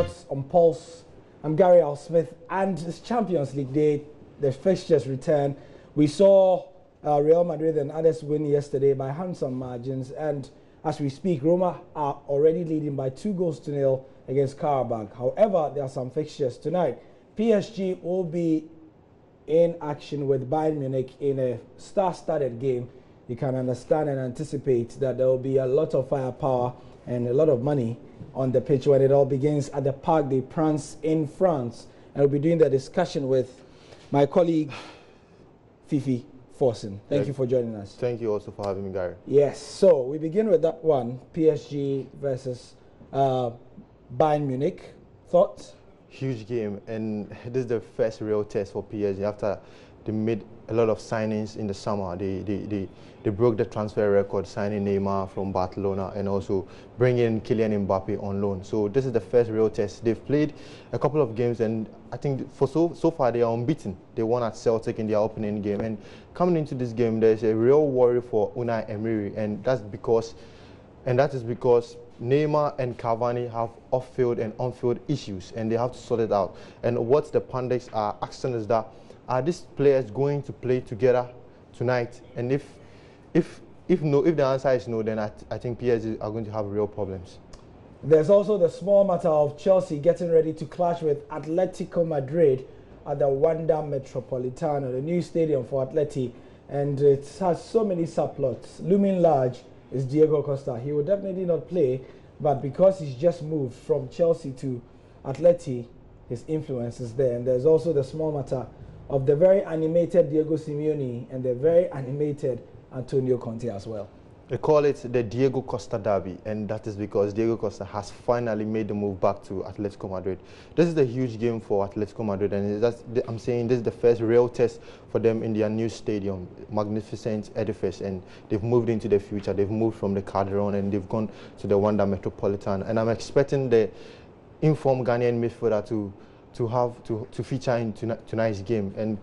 Sports on Pulse. I'm Gary Al Smith, and it's Champions League day. The fixtures return. We saw Real Madrid and others win yesterday by handsome margins, and as we speak, Roma are already leading by 2-0 against Karabakh. However, there are some fixtures tonight. PSG will be in action with Bayern Munich in a star-studded game. You can understand and anticipate that there will be a lot of firepower and a lot of money on the pitch when it all begins at the Parc des Princes in France. And we'll be doing the discussion with my colleague, Fifi Forsen. Thank you for joining us. Thank you also for having me, Gary. Yes, so we begin with that one, PSG versus Bayern Munich. Thoughts? Huge game, and this is the first real test for PSG after they made a lot of signings in the summer. They broke the transfer record, signing Neymar from Barcelona and also bringing in Kylian Mbappe on loan. So this is the first real test. They've played a couple of games, and I think for so far they are unbeaten. They won at Celtic in their opening game, and coming into this game, there's a real worry for Unai Emery, and that is because Neymar and Cavani have off-field and on-field issues, and they have to sort it out. And what the pundits are asking is that, are these players going to play together tonight? And if the answer is no, then I think PSG are going to have real problems. There's also the small matter of Chelsea getting ready to clash with Atletico Madrid at the Wanda Metropolitano, the new stadium for Atleti, and it has so many subplots. Looming large is Diego Costa. He will definitely not play, but because he's just moved from Chelsea to Atleti, his influence is there. And there's also the small matter of the very animated Diego Simeone and the very animated Antonio Conte as well. They call it the Diego Costa derby, and that is because Diego Costa has finally made the move back to Atletico Madrid. This is a huge game for Atletico Madrid, and I'm saying this is the first real test for them in their new stadium, magnificent edifice, and they've moved into the future. They've moved from the Calderon and they've gone to the Wanda Metropolitan, and I'm expecting the informed Ghanaian midfielder to feature in tonight's game. And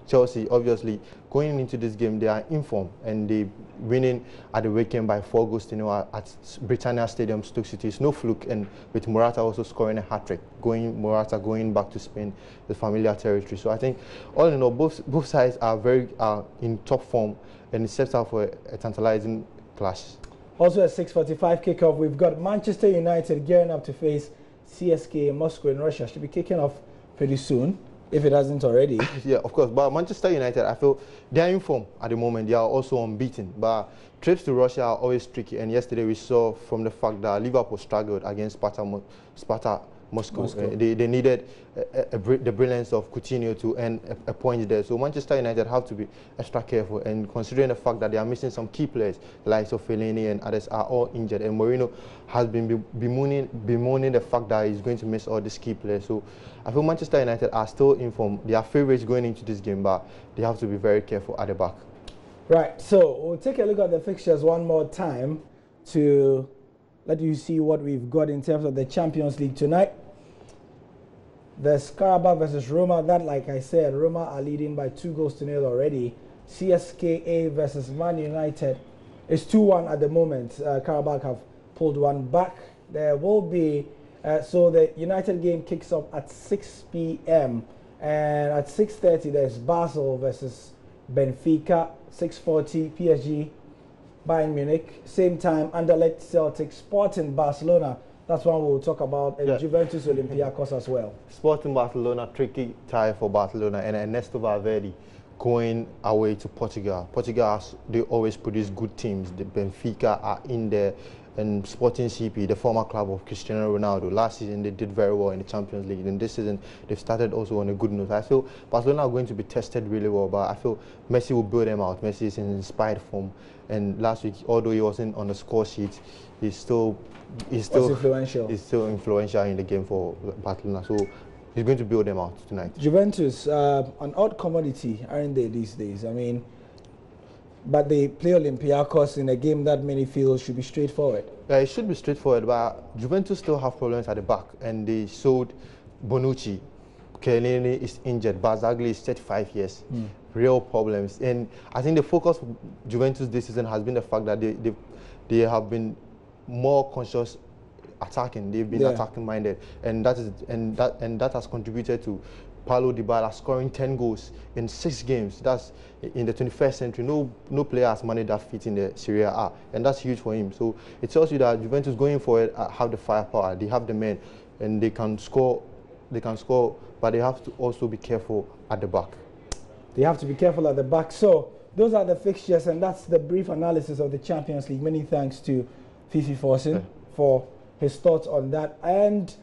Chelsea, obviously, going into this game, they are in form, and they winning at the weekend by 4 goals, at Britannia Stadium, Stoke City. It's no fluke, and with Morata also scoring a hat-trick, Morata going back to Spain, the familiar territory. So I think, all in all, both sides are in top form, and it sets out for a tantalizing clash. Also at 6:45 kickoff, we've got Manchester United gearing up to face CSKA Moscow in Russia. Should be kicking off pretty soon, if it hasn't already. Yeah, of course. But Manchester United, I feel they are in form at the moment. They are also unbeaten. But trips to Russia are always tricky. And yesterday we saw from the fact that Liverpool struggled against Sparta Moscow. They needed the brilliance of Coutinho to earn a point there. So Manchester United have to be extra careful. And considering the fact that they are missing some key players, like Fellaini and others are all injured. And Mourinho has been bemoaning the fact that he's going to miss all these key players. So I feel Manchester United are still in form. They are favourites going into this game, but they have to be very careful at the back. Right, so we'll take a look at the fixtures one more time to let you see what we've got in terms of the Champions League tonight. There's Karabakh versus Roma. That, like I said, Roma are leading by 2-0 already. CSKA versus Man United is 2-1 at the moment. Karabakh have pulled one back. There will be, so the United game kicks off at 6 p.m. And at 6:30 there's Basel versus Benfica. 6:40 PSG, Bayern Munich. Same time, Anderlecht, Celtic, Sporting Barcelona. That's one we'll talk about. And Juventus Olympiacos as well. Sporting Barcelona, tricky tie for Barcelona, and Ernesto Valverde going away to Portugal. Portugal, they always produce good teams. The Benfica are in there, and Sporting CP, the former club of Cristiano Ronaldo. Last season, they did very well in the Champions League. And this season, they've started also on a good note. I feel Barcelona are going to be tested really well, but I feel Messi will build them out. Messi is in inspired form. And last week, although he wasn't on the score sheet, he's still influential. He's still influential in the game for Barcelona. So he's going to build them out tonight. Juventus, an odd commodity, aren't they, these days? I mean, but they play Olympiacos in a game that many feel should be straightforward. Yeah, it should be straightforward, but Juventus still have problems at the back, and they sold Bonucci. Chiellini is injured. Barzagli is 35 years. Real problems. And I think the focus of Juventus this season has been the fact that they have been more conscious attacking. They've been attacking minded, and that has contributed to Paulo Dybala scoring 10 goals in 6 games. That's in the 21st century. No player has managed that feat in the Serie A, and that's huge for him. So it tells you that Juventus going forward have the firepower. They have the men, and they can score. But they have to also be careful at the back. They have to be careful at the back. So those are the fixtures, and that's the brief analysis of the Champions League. Many thanks to Fifi Forsen for his thoughts on that. And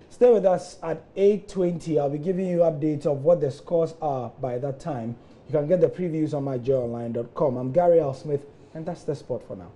stay with us at 8:20. I'll be giving you updates of what the scores are by that time. You can get the previews on myjoyonline.com. I'm Gary L. Smith, and that's the sport for now.